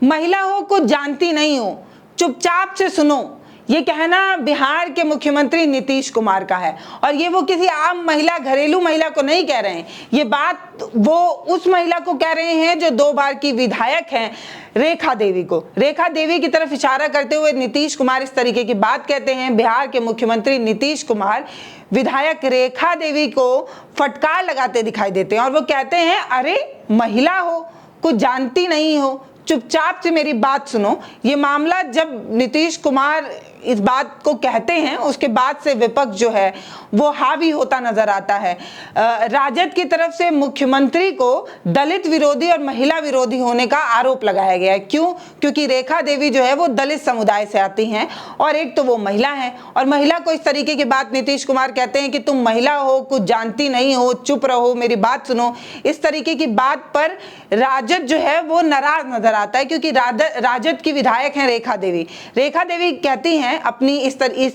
महिला हो कुछ जानती नहीं हो, चुपचाप से सुनो। ये कहना बिहार के मुख्यमंत्री नीतीश कुमार का है और ये वो किसी आम महिला, घरेलू महिला को नहीं कह रहे हैं। ये बात वो उस महिला को कह रहे हैं जो 2 बार की विधायक हैं, रेखा देवी को। रेखा देवी की तरफ इशारा करते हुए नीतीश कुमार इस तरीके की बात कहते हैं। बिहार के मुख्यमंत्री नीतीश कुमार विधायक रेखा देवी को फटकार लगाते दिखाई देते हैं और वो कहते हैं, अरे महिला हो कुछ जानती नहीं हो, चुपचाप से मेरी बात सुनो। ये मामला जब नीतीश कुमार इस बात को कहते हैं उसके बाद से विपक्ष जो है वो हावी होता नजर आता है। राजद की तरफ से मुख्यमंत्री को दलित विरोधी और महिला विरोधी होने का आरोप लगाया गया है। क्यों? क्योंकि रेखा देवी जो है वो दलित समुदाय से आती हैं और एक तो वो महिला है और महिला को इस तरीके की बात नीतीश कुमार कहते हैं कि तुम महिला हो, कुछ जानती नहीं हो, चुप रहो, मेरी बात सुनो। इस तरीके की बात पर राजद जो है वो नाराज नजर आता है क्योंकि राजद की विधायक हैं रेखा देवी। रेखा देवी कहती हैं अपनी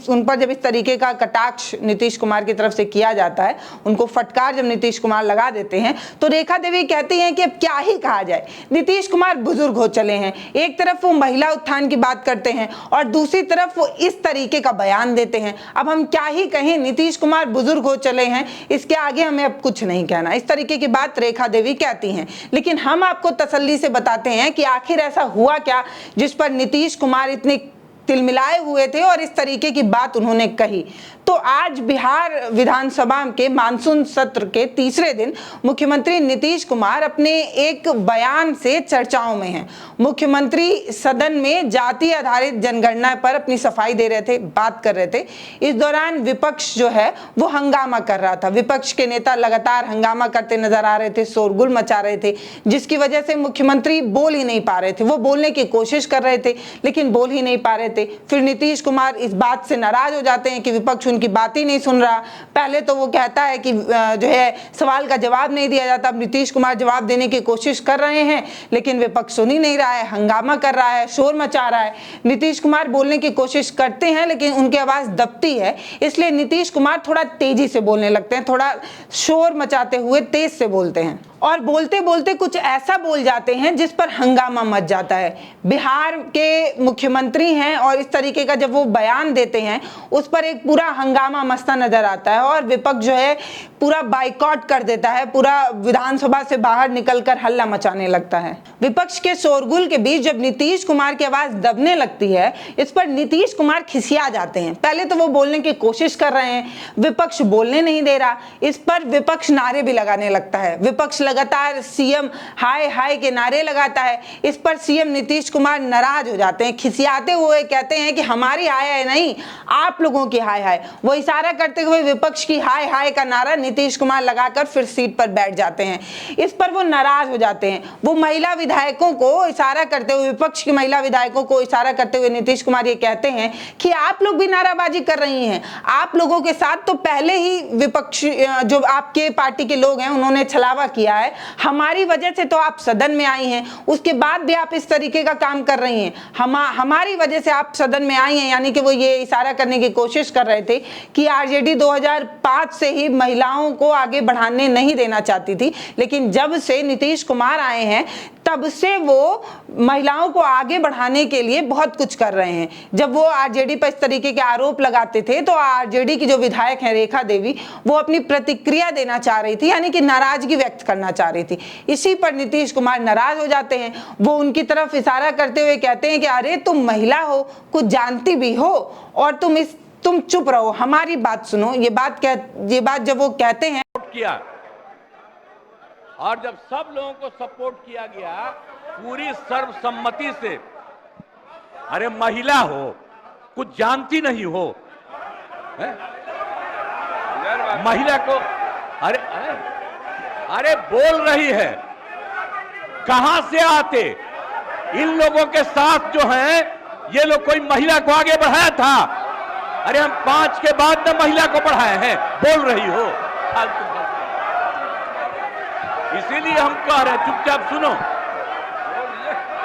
उन पर जब इस तरीके का कटाक्ष नीतीश कुमार की तरफ से किया जाता है, उनको फटकार जब नीतीश कुमार लगा देते हैं तो रेखा देवी कहती हैं कि अब क्या ही कहा जाए, नीतीश कुमार बुजुर्ग हो चले हैं। एक तरफ वो महिला उत्थान की बात करते हैं और दूसरी तरफ वो इस तरीके का बयान देते हैं। अब हम क्या ही कहें, नीतीश कुमार बुजुर्ग हो चले हैं, इसके आगे हमें अब कुछ नहीं कहना। इस तरीके की बात रेखा देवी कहती हैं। लेकिन हम आपको तसल्ली से बताते हैं कि आखिर ऐसा हुआ क्या जिस पर नीतीश कुमार इतने तिलमिलाए हुए थे और इस तरीके की बात उन्होंने कही। तो आज बिहार विधानसभा के मानसून सत्र के तीसरे दिन मुख्यमंत्री नीतीश कुमार अपने एक बयान से चर्चाओं में हैं। मुख्यमंत्री सदन में जाति आधारित जनगणना पर अपनी सफाई दे रहे थे, बात कर रहे थे। इस दौरान विपक्ष जो है वो हंगामा कर रहा था। विपक्ष के नेता लगातार हंगामा करते नजर आ रहे थे, शोरगुल मचा रहे थे, जिसकी वजह से मुख्यमंत्री बोल ही नहीं पा रहे थे। वो बोलने की कोशिश कर रहे थे लेकिन बोल ही नहीं पा रहे थे। फिर नीतीश कुमार इस बात से नाराज हो जाते हैं कि विपक्ष उनकी बात ही नहीं सुन रहा। पहले तो वो कहता है कि जो है सवाल का जवाब नहीं दिया जाता। अब नीतीश कुमार जवाब देने की कोशिश कर रहे हैं लेकिन विपक्ष सुन ही नहीं रहा है, हंगामा कर रहा है, शोर मचा रहा है। नीतीश कुमार बोलने की कोशिश करते हैं लेकिन उनकी आवाज दबती है, इसलिए नीतीश कुमार थोड़ा तेजी से बोलने लगते हैं, थोड़ा शोर मचाते हुए तेज से बोलते हैं और बोलते बोलते कुछ ऐसा बोल जाते हैं जिस पर हंगामा मच जाता है। बिहार के मुख्यमंत्री हैं और इस तरीके का जब वो बयान देते हैं उस पर एक पूरा हंगामा मचता नजर आता है और विपक्ष जो है पूरा बाइकआउट कर देता है, पूरा विधानसभा से बाहर निकलकर हल्ला मचाने लगता है। विपक्ष के शोरगुल के बीच जब नीतीश कुमार की आवाज दबने लगती है, इस पर नीतीश कुमार खिसिया जाते हैं। पहले तो वो बोलने की कोशिश कर रहे हैं, विपक्ष बोलने नहीं दे रहा, इस पर विपक्ष नारे भी लगाने लगता है। विपक्ष लगातार सीएम हाय हाय के नारे लगाता है। इस पर सीएम नीतीश कुमार नाराज हो जाते हैं, खिसियाते हुए कहते हैं कि हमारी हाय हाय नहीं, आप लोगों की हाय हाय। वो इशारा करते हुए विपक्ष की हाय हाय का नारा नीतीश कुमार लगाकर फिर सीट पर बैठ जाते हैं। इस पर वो नाराज हो जाते हैं। वो महिला विधायकों को इशारा करते हुए, विपक्ष की महिला विधायकों को इशारा करते हुए नीतीश कुमार ये कहते हैं कि आप लोग भी नाराबाजी कर रही हैं, आप लोगों के साथ तो पहले ही विपक्ष जो आपके पार्टी के लोग हैं उन्होंने छलावा किया है, हमारी वजह से तो आप सदन में आई हैं, उसके बाद भी आप इस तरीके का काम कर रही हैं, हमारी वजह से आप सदन में आई हैं। यानी कि वो ये इशारा करने की कोशिश कर रहे थे कि आरजेडी 2005 से ही महिलाओं को आगे बढ़ाने नहीं देना चाहती थी, लेकिन जब से नीतीश कुमार आए हैं तब से वो महिलाओं को आगे बढ़ाने के लिए बहुत कुछ कर रहे हैं। जब वो आरजेडी पर इस तरीके के आरोप लगाते थे तो आरजेडी की जो विधायक हैं रेखा देवी, वो अपनी प्रतिक्रिया देना चाह रही थी, यानी कि नाराजगी व्यक्त करना चाह रही थी। इसी पर नीतीश कुमार नाराज हो जाते हैं। वो उनकी तरफ इशारा करते हुए कहते हैं कि अरे तुम महिला हो, कुछ जानती भी हो और तुम चुप रहो, हमारी बात सुनो। ये बात जब वो कहते हैं किया और जब सब लोगों को सपोर्ट किया गया पूरी सर्वसम्मति से, अरे महिला हो कुछ जानती नहीं हो, महिला को अरे बोल रही है, कहां से आते इन लोगों के साथ जो हैं, ये लोग कोई महिला को आगे बढ़ाया था? अरे हम 5 के बाद में महिला को बढ़ाए हैं, बोल रही हो फालतू। इसीलिए हम कह रहे हैं चुपचाप सुनो।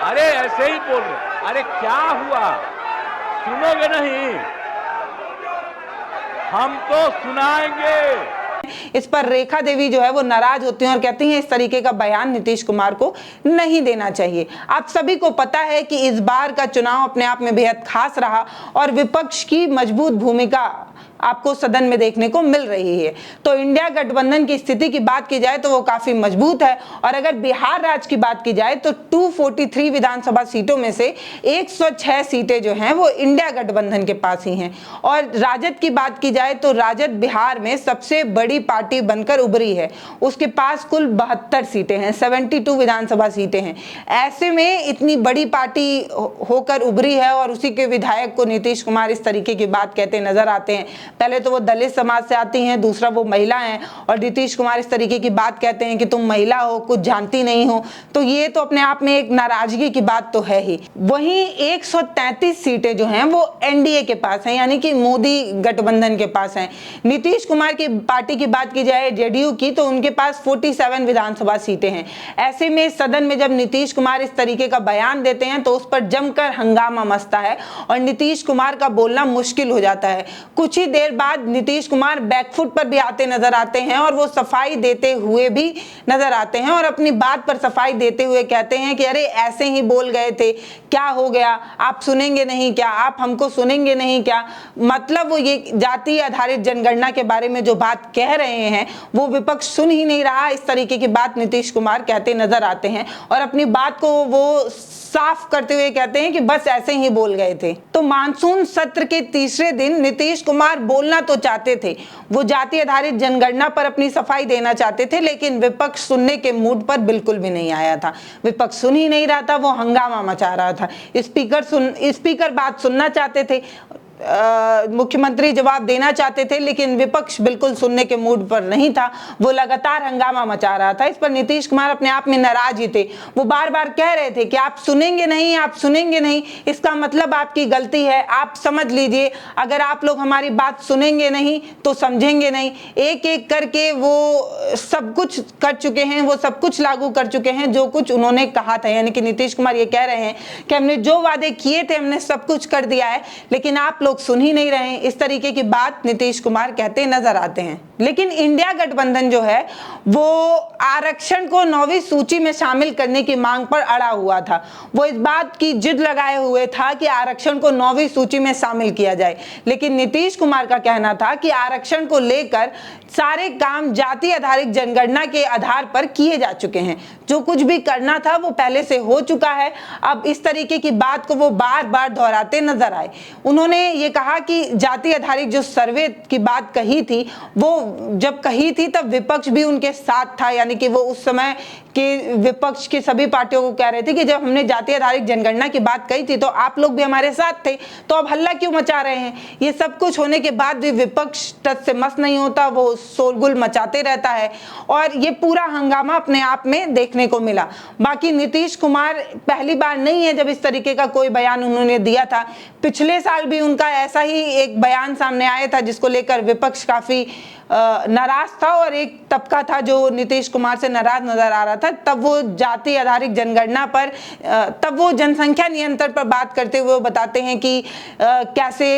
अरे ऐसे ही बोल रहे, अरे क्या हुआ, सुनोगे नहीं? हम तो सुनाएंगे, इस पर रेखा देवी जो है वो नाराज होती हैं और कहती हैं इस तरीके का बयान नीतीश कुमार को नहीं देना चाहिए। आप सभी को पता है कि इस बार का चुनाव अपने आप में बेहद खास रहा और विपक्ष की मजबूत भूमिका आपको सदन में देखने को मिल रही है। तो इंडिया गठबंधन की स्थिति की बात की जाए तो वो काफी मजबूत है और अगर बिहार राज्य की बात की जाए तो 243 विधानसभा सीटों में से 106 सीटें जो हैं वो इंडिया गठबंधन के पास ही हैं। और राजद की बात की जाए तो राजद बिहार में सबसे बड़ी पार्टी बनकर उभरी है, उसके पास कुल 72 सीटें हैं, 72 विधानसभा सीटें हैं। ऐसे में इतनी बड़ी पार्टी होकर उभरी है और उसी के विधायक को नीतीश कुमार इस तरीके की बात कहते नजर आते हैं। पहले तो वो दलित समाज से आती हैं, दूसरा वो महिला हैं और नीतीश कुमार इस तरीके की बात कहते हैं कि तुम महिला हो, कुछ जानती नहीं हो। तो ये तो अपने आप में एक नाराजगी की बात तो है ही। वहीं 133 सीटें जो हैं वो एनडीए के पास हैं, यानी कि मोदी गठबंधन के पास हैं। नीतीश कुमार की पार्टी की बात की जाए जेडीयू की तो उनके पास 47 विधानसभा सीटें हैं। ऐसे में सदन में जब नीतीश कुमार इस तरीके का बयान देते हैं तो उस पर जमकर हंगामा मचता है और नीतीश कुमार का बोलना मुश्किल हो जाता है। कुछ ही देर बाद नीतीश कुमार बैकफुट पर भी आते नजर आते हैं और वो सफाई देते हुए भी नजर आते हैं और अपनी बात पर सफाई देते हुए कहते हैं कि अरे ऐसे ही बोल गए थे, क्या हो गया, आप सुनेंगे नहीं क्या, आप हमको सुनेंगे नहीं क्या। मतलब वो ये जाति आधारित जनगणना के बारे में जो बात कह रहे हैं वो विपक्ष सुन ही नहीं रहा। इस तरीके की बात नीतीश कुमार कहते नजर आते हैं और अपनी बात को वो साफ करते हुए कहते हैं कि बस ऐसे ही बोल गए थे। तो मानसून सत्र के तीसरे दिन नीतीश कुमार बोलना तो चाहते थे, वो जाति आधारित जनगणना पर अपनी सफाई देना चाहते थे, लेकिन विपक्ष सुनने के मूड पर बिल्कुल भी नहीं आया था। विपक्ष सुन ही नहीं रहा था, वो हंगामा मचा रहा था। स्पीकर बात सुनना चाहते थे, मुख्यमंत्री जवाब देना चाहते थे, लेकिन विपक्ष बिल्कुल सुनने के मूड पर नहीं था, वो लगातार हंगामा मचा रहा था। इस पर नीतीश कुमार अपने आप में नाराज ही थे। वो बार बार कह रहे थे कि आप सुनेंगे नहीं, आप सुनेंगे नहीं, इसका मतलब आपकी गलती है, आप समझ लीजिए, अगर आप लोग हमारी बात सुनेंगे नहीं तो समझेंगे नहीं। एक एक करके वो सब कुछ कर चुके हैं, वो सब कुछ लागू कर चुके हैं जो कुछ उन्होंने कहा था। यानी कि नीतीश कुमार ये कह रहे हैं कि हमने जो वादे किए थे हमने सब कुछ कर दिया है, लेकिन आप लोग सुन ही नहीं रहे। इस तरीके की बात नीतीश कुमार कहते नजर आते हैं। लेकिन इंडिया गठबंधन जो है वो आरक्षण को 9वीं सूची में शामिल करने की मांग पर अड़ा हुआ था। वो इस बात की जिद लगाए हुए था कि आरक्षण को 9वीं सूची में शामिल किया जाए, लेकिन नीतीश कुमार का कहना था कि आरक्षण को लेकर सारे काम जाति आधारित जनगणना के आधार पर किए जा चुके हैं, जो कुछ भी करना था वो पहले से हो चुका है। अब इस तरीके की बात को वो बार बार दोहराते नजर आए। उन्होंने ये कहा कि जाति आधारित जो सर्वे की बात कही थी, वो जब कही थी तब विपक्ष भी उनके साथ था। यानी कि वो उस समय के विपक्ष की सभी पार्टियों को कह रहे थे कि जब हमने जाति आधारित जनगणना की बात कही थी तो आप लोग भी हमारे साथ थे, तो अब हल्ला क्यों मचा रहे हैं। ये सब कुछ होने के बाद भी विपक्ष टस से मस नहीं होता, वो शोरगुल मचाते रहता है और ये पूरा हंगामा अपने आप में देखने को मिला। बाकी नीतीश कुमार पहली बार नहीं है जब इस तरीके का कोई बयान उन्होंने दिया था। पिछले साल भी उनका ऐसा ही एक बयान सामने आया था जिसको लेकर विपक्ष काफी नाराज था और एक तबका था जो नीतीश कुमार से नाराज नजर आ रहा था। तब वो जाति आधारित जनगणना पर, तब वो जनसंख्या नियंत्रण पर बात करते हुए बताते हैं कि कैसे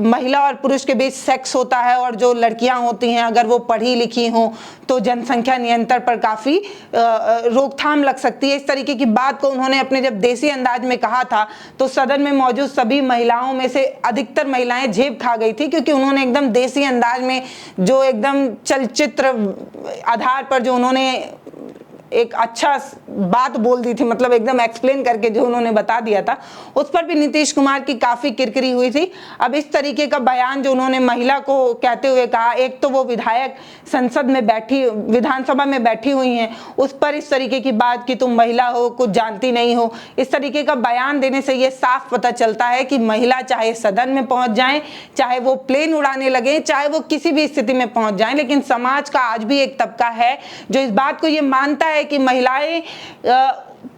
महिला और पुरुष के बीच सेक्स होता है और जो लड़कियां होती हैं अगर वो पढ़ी लिखी हों तो जनसंख्या नियंत्रण पर काफी रोकथाम लग सकती है। इस तरीके की बात को उन्होंने अपने जब देसी अंदाज में कहा था तो सदन में मौजूद सभी महिलाओं में से अधिकतर महिलाएं झेप खा गई थी, क्योंकि उन्होंने एकदम देसी अंदाज में जो एकदम चलचित्र आधार पर जो उन्होंने एक अच्छा बात बोल दी थी, मतलब एकदम एक्सप्लेन करके जो उन्होंने बता दिया था, उस पर भी नीतीश कुमार की काफी किरकिरी हुई थी। अब इस तरीके का बयान जो उन्होंने महिला को कहते हुए कहा, एक तो वो विधायक संसद में बैठी, विधानसभा में बैठी हुई हैं, उस पर इस तरीके की बात कि तुम महिला हो, कुछ जानती नहीं हो, इस तरीके का बयान देने से ये साफ पता चलता है कि महिला चाहे सदन में पहुंच जाए, चाहे वो प्लेन उड़ाने लगे, चाहे वो किसी भी स्थिति में पहुंच जाए, लेकिन समाज का आज भी एक तबका है जो इस बात को ये मानता है कि महिलाएं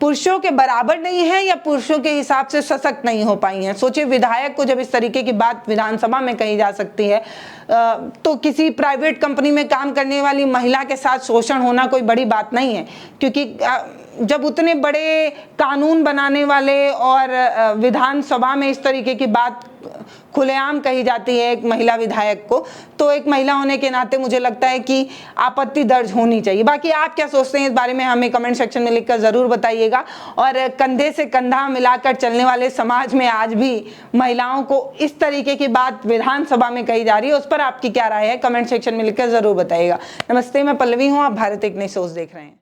पुरुषों के बराबर नहीं है या पुरुषों के हिसाब से सशक्त नहीं हो पाई हैं। सोचिए, विधायक को जब इस तरीके की बात विधानसभा में कही जा सकती है तो किसी प्राइवेट कंपनी में काम करने वाली महिला के साथ शोषण होना कोई बड़ी बात नहीं है, क्योंकि जब उतने बड़े कानून बनाने वाले और विधानसभा में इस तरीके की बात खुलेआम कही जाती है एक महिला विधायक को, तो एक महिला होने के नाते मुझे लगता है कि आपत्ति दर्ज होनी चाहिए। बाकी आप क्या सोचते हैं इस बारे में हमें कमेंट सेक्शन में लिखकर ज़रूर बताइएगा। और कंधे से कंधा मिलाकर चलने वाले समाज में आज भी महिलाओं को इस तरीके की बात विधानसभा में कही जा रही है, उस पर आपकी क्या राय है कमेंट सेक्शन में लिखकर ज़रूर बताइएगा। नमस्ते, मैं पल्लवी हूँ, आप भारत एक नई सोच देख रहे हैं।